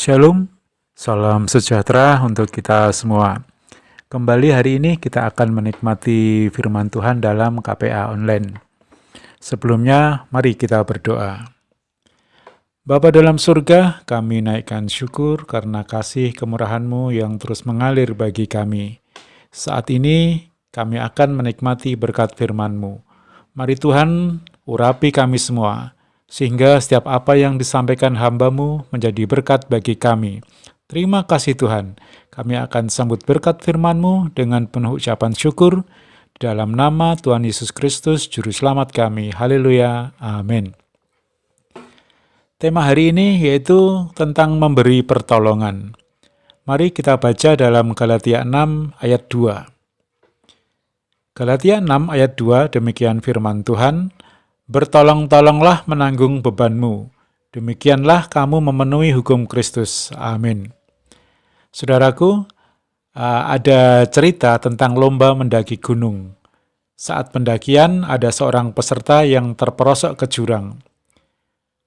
Shalom, salam sejahtera untuk kita semua. Kembali hari ini kita akan menikmati firman Tuhan dalam KPA Online. Sebelumnya, mari kita berdoa. Bapa dalam surga, kami naikkan syukur karena kasih kemurahan-Mu yang terus mengalir bagi kami. Saat ini, kami akan menikmati berkat firman-Mu. Mari Tuhan, urapi kami semua, sehingga setiap apa yang disampaikan hamba-Mu menjadi berkat bagi kami. Terima kasih Tuhan, kami akan sambut berkat firman-Mu dengan penuh ucapan syukur, di dalam nama Tuhan Yesus Kristus, Juru Selamat kami. Haleluya, amin. Tema hari ini yaitu tentang memberi pertolongan. Mari kita baca dalam Galatia 6 ayat 2. Galatia 6 ayat 2, demikian firman Tuhan, "Bertolong-tolonglah menanggung bebanmu, demikianlah kamu memenuhi hukum Kristus." Amin. Saudaraku, ada cerita tentang lomba mendaki gunung. Saat pendakian, ada seorang peserta yang terperosok ke jurang.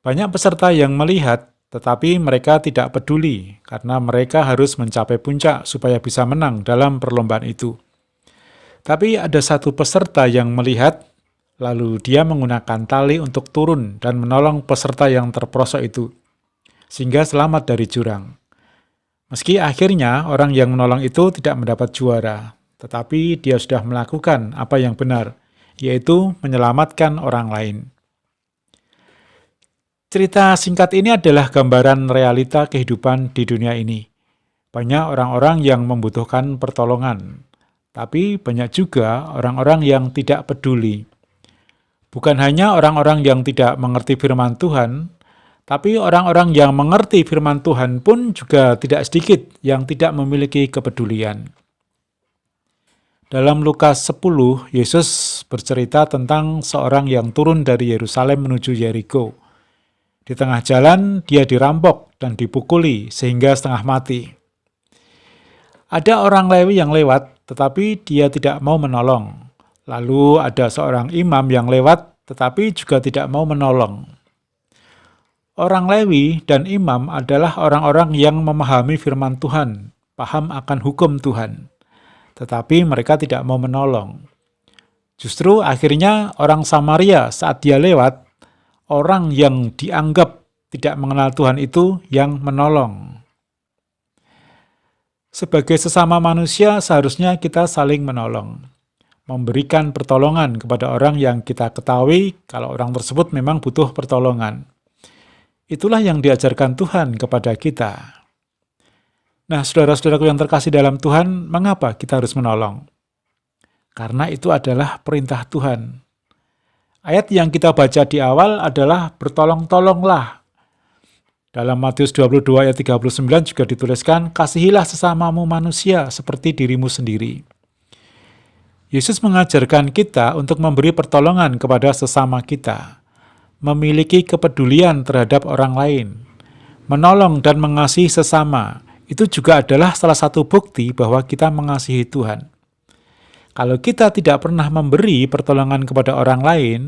Banyak peserta yang melihat, tetapi mereka tidak peduli karena mereka harus mencapai puncak supaya bisa menang dalam perlombaan itu. Tapi ada satu peserta yang melihat, lalu dia menggunakan tali untuk turun dan menolong peserta yang terperosok itu, sehingga selamat dari jurang. Meski akhirnya orang yang menolong itu tidak mendapat juara, tetapi dia sudah melakukan apa yang benar, yaitu menyelamatkan orang lain. Cerita singkat ini adalah gambaran realita kehidupan di dunia ini. Banyak orang-orang yang membutuhkan pertolongan, tapi banyak juga orang-orang yang tidak peduli. Bukan hanya orang-orang yang tidak mengerti firman Tuhan, tapi orang-orang yang mengerti firman Tuhan pun juga tidak sedikit yang tidak memiliki kepedulian. Dalam Lukas 10, Yesus bercerita tentang seorang yang turun dari Yerusalem menuju Yeriko. Di tengah jalan, dia dirampok dan dipukuli sehingga setengah mati. Ada orang Lewi yang lewat, tetapi dia tidak mau menolong. Lalu ada seorang imam yang lewat, tetapi juga tidak mau menolong. Orang Lewi dan imam adalah orang-orang yang memahami firman Tuhan, paham akan hukum Tuhan, tetapi mereka tidak mau menolong. Justru akhirnya orang Samaria saat dia lewat, orang yang dianggap tidak mengenal Tuhan itu yang menolong. Sebagai sesama manusia, seharusnya kita saling menolong, memberikan pertolongan kepada orang yang kita ketahui kalau orang tersebut memang butuh pertolongan. Itulah yang diajarkan Tuhan kepada kita. Nah, saudara-saudaraku yang terkasih dalam Tuhan, mengapa kita harus menolong? Karena itu adalah perintah Tuhan. Ayat yang kita baca di awal adalah bertolong-tolonglah. Dalam Matius 22 ayat 39 juga dituliskan, "Kasihilah sesamamu manusia seperti dirimu sendiri." Yesus mengajarkan kita untuk memberi pertolongan kepada sesama kita, memiliki kepedulian terhadap orang lain, menolong dan mengasihi sesama. Itu juga adalah salah satu bukti bahwa kita mengasihi Tuhan. Kalau kita tidak pernah memberi pertolongan kepada orang lain,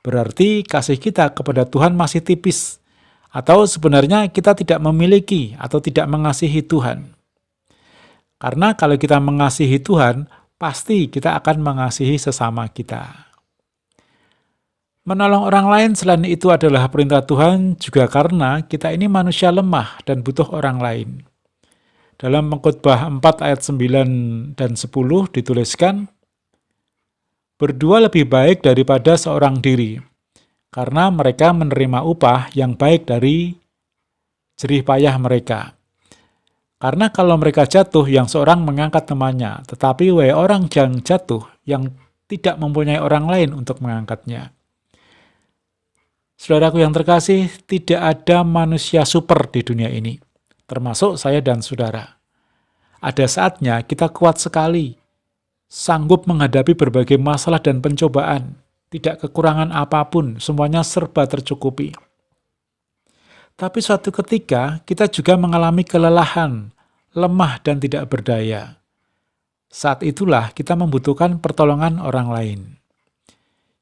berarti kasih kita kepada Tuhan masih tipis, atau sebenarnya kita tidak memiliki atau tidak mengasihi Tuhan. Karena kalau kita mengasihi Tuhan, pasti kita akan mengasihi sesama kita. Menolong orang lain selain itu adalah perintah Tuhan juga karena kita ini manusia lemah dan butuh orang lain. Dalam Pengkhotbah 4 ayat 9 dan 10 dituliskan, "Berdua lebih baik daripada seorang diri, karena mereka menerima upah yang baik dari jerih payah mereka. Karena kalau mereka jatuh, yang seorang mengangkat temannya, tetapi orang yang jatuh, yang tidak mempunyai orang lain untuk mengangkatnya." Saudaraku yang terkasih, tidak ada manusia super di dunia ini, termasuk saya dan saudara. Ada saatnya kita kuat sekali, sanggup menghadapi berbagai masalah dan pencobaan, tidak kekurangan apapun, semuanya serba tercukupi. Tapi suatu ketika kita juga mengalami kelelahan, lemah dan tidak berdaya. Saat itulah kita membutuhkan pertolongan orang lain.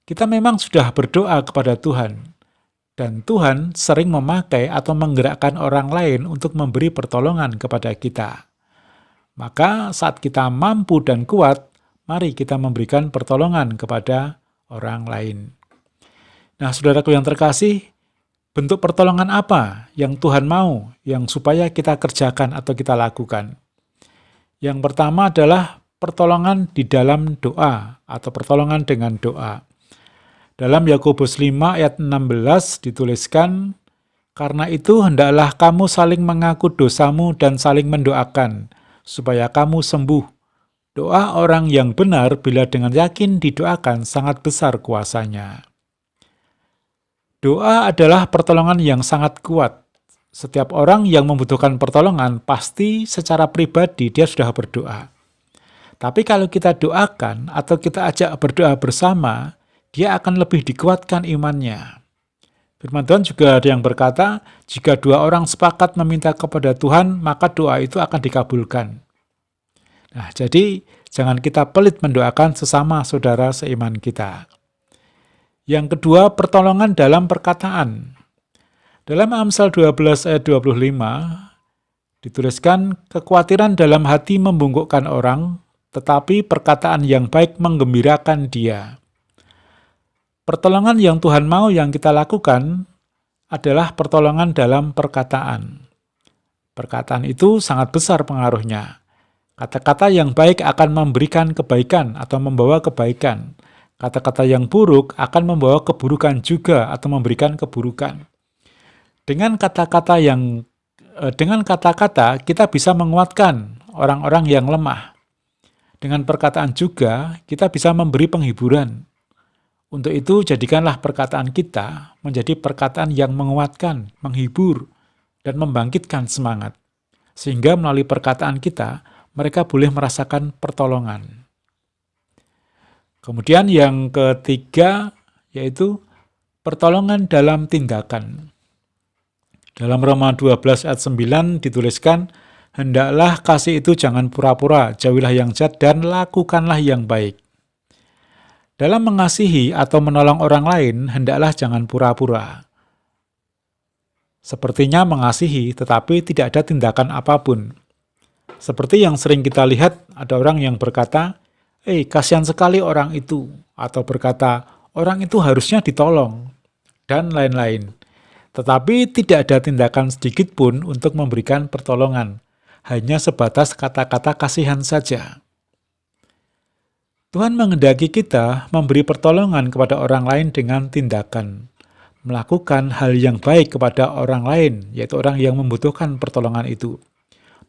Kita memang sudah berdoa kepada Tuhan, Dan Tuhan sering memakai atau menggerakkan orang lain untuk memberi pertolongan kepada kita. Maka saat kita mampu dan kuat, mari kita memberikan pertolongan kepada orang lain. Nah, saudaraku yang terkasih, bentuk pertolongan apa yang Tuhan mau, yang supaya kita kerjakan atau kita lakukan? Yang pertama adalah pertolongan di dalam doa atau pertolongan dengan doa. Dalam Yakobus 5 ayat 16 dituliskan, "Karena itu hendaklah kamu saling mengaku dosamu dan saling mendoakan, supaya kamu sembuh. Doa orang yang benar bila dengan yakin didoakan sangat besar kuasanya." Doa adalah pertolongan yang sangat kuat. Setiap orang yang membutuhkan pertolongan pasti secara pribadi dia sudah berdoa. Tapi kalau kita doakan atau kita ajak berdoa bersama, dia akan lebih dikuatkan imannya. Firman Tuhan juga ada yang berkata, jika dua orang sepakat meminta kepada Tuhan, maka doa itu akan dikabulkan. Nah, jadi jangan kita pelit mendoakan sesama saudara seiman kita. Yang kedua, pertolongan dalam perkataan. Dalam Amsal 12 ayat 25, dituliskan, kekhawatiran dalam hati membungkukkan orang, tetapi perkataan yang baik menggembirakan dia. Pertolongan yang Tuhan mau yang kita lakukan adalah pertolongan dalam perkataan. Perkataan itu sangat besar pengaruhnya. Kata-kata yang baik akan memberikan kebaikan atau membawa kebaikan. Kata-kata yang buruk akan membawa keburukan juga atau memberikan keburukan. Dengan kata-kata kita bisa menguatkan orang-orang yang lemah. Dengan perkataan juga kita bisa memberi penghiburan. Untuk itu, jadikanlah perkataan kita menjadi perkataan yang menguatkan, menghibur, dan membangkitkan semangat. Sehingga melalui perkataan kita, mereka boleh merasakan pertolongan. Kemudian yang ketiga, yaitu pertolongan dalam tindakan. Dalam Roma 12 ayat 9 dituliskan, hendaklah kasih itu jangan pura-pura, jauhilah yang jahat dan lakukanlah yang baik. Dalam mengasihi atau menolong orang lain, hendaklah jangan pura-pura. Sepertinya mengasihi, tetapi tidak ada tindakan apapun. Seperti yang sering kita lihat, ada orang yang berkata, kasihan sekali orang itu, atau berkata, orang itu harusnya ditolong, dan lain-lain. Tetapi tidak ada tindakan sedikit pun untuk memberikan pertolongan, hanya sebatas kata-kata kasihan saja. Tuhan menghendaki kita memberi pertolongan kepada orang lain dengan tindakan, melakukan hal yang baik kepada orang lain, yaitu orang yang membutuhkan pertolongan itu,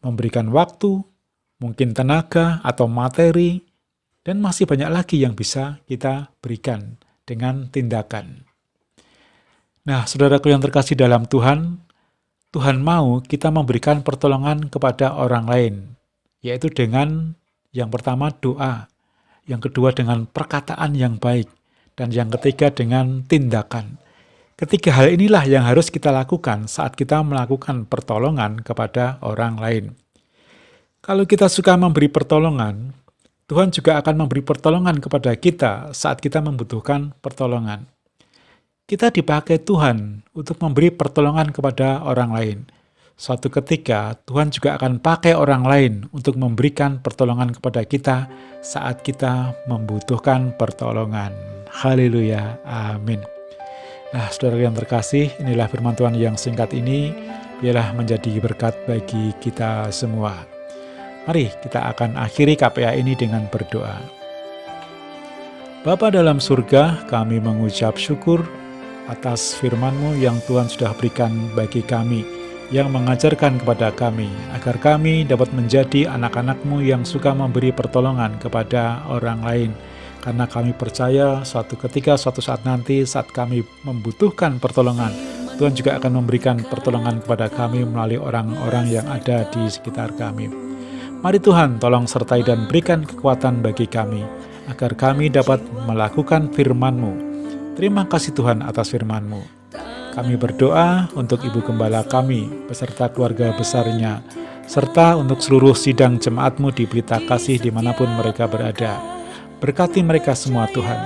memberikan waktu, mungkin tenaga atau materi, dan masih banyak lagi yang bisa kita berikan dengan tindakan. Nah, saudaraku yang terkasih dalam Tuhan, Tuhan mau kita memberikan pertolongan kepada orang lain, yaitu dengan yang pertama doa, yang kedua dengan perkataan yang baik, dan yang ketiga dengan tindakan. Ketiga hal inilah yang harus kita lakukan saat kita melakukan pertolongan kepada orang lain. Kalau kita suka memberi pertolongan, Tuhan juga akan memberi pertolongan kepada kita saat kita membutuhkan pertolongan. Kita dipakai Tuhan untuk memberi pertolongan kepada orang lain. Suatu ketika, Tuhan juga akan pakai orang lain untuk memberikan pertolongan kepada kita saat kita membutuhkan pertolongan. Haleluya, amin. Nah, saudara yang terkasih, inilah firman Tuhan yang singkat ini, biarlah menjadi berkat bagi kita semua. Mari kita akan akhiri KPA ini dengan berdoa. Bapa dalam surga, kami mengucap syukur atas firman-Mu yang Tuhan sudah berikan bagi kami, yang mengajarkan kepada kami, agar kami dapat menjadi anak-anak-Mu yang suka memberi pertolongan kepada orang lain. Karena kami percaya suatu ketika, suatu saat nanti, saat kami membutuhkan pertolongan, Tuhan juga akan memberikan pertolongan kepada kami melalui orang-orang yang ada di sekitar kami. Mari Tuhan tolong sertai dan berikan kekuatan bagi kami, agar kami dapat melakukan firman-Mu. Terima kasih Tuhan atas firman-Mu. Kami berdoa untuk Ibu Gembala kami, beserta keluarga besarnya, serta untuk seluruh sidang jemaat-Mu di Pelita Kasih dimanapun mereka berada. Berkati mereka semua Tuhan,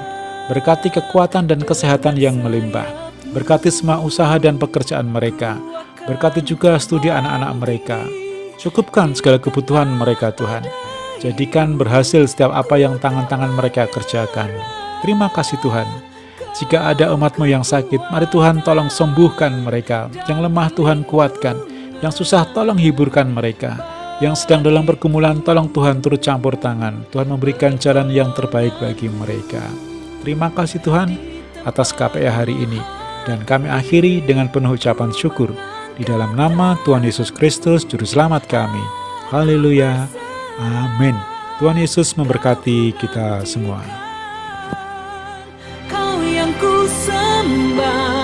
berkati kekuatan dan kesehatan yang melimpah, Berkati semua usaha dan pekerjaan mereka. Berkati juga studi anak-anak mereka. Cukupkan segala kebutuhan mereka, Tuhan. Jadikan berhasil setiap apa yang tangan-tangan mereka kerjakan. Terima kasih, Tuhan. Jika ada umat-Mu yang sakit, mari Tuhan tolong sembuhkan mereka. Yang lemah Tuhan kuatkan. Yang susah tolong hiburkan mereka. Yang sedang dalam pergumulan, tolong Tuhan turut campur tangan. Tuhan memberikan jalan yang terbaik bagi mereka. Terima kasih Tuhan atas KPA hari ini. Dan kami akhiri dengan penuh ucapan syukur. Di dalam nama Tuhan Yesus Kristus, Juru Selamat kami. Haleluya. Amin. Tuhan Yesus memberkati kita semua. Kau yang ku sembah.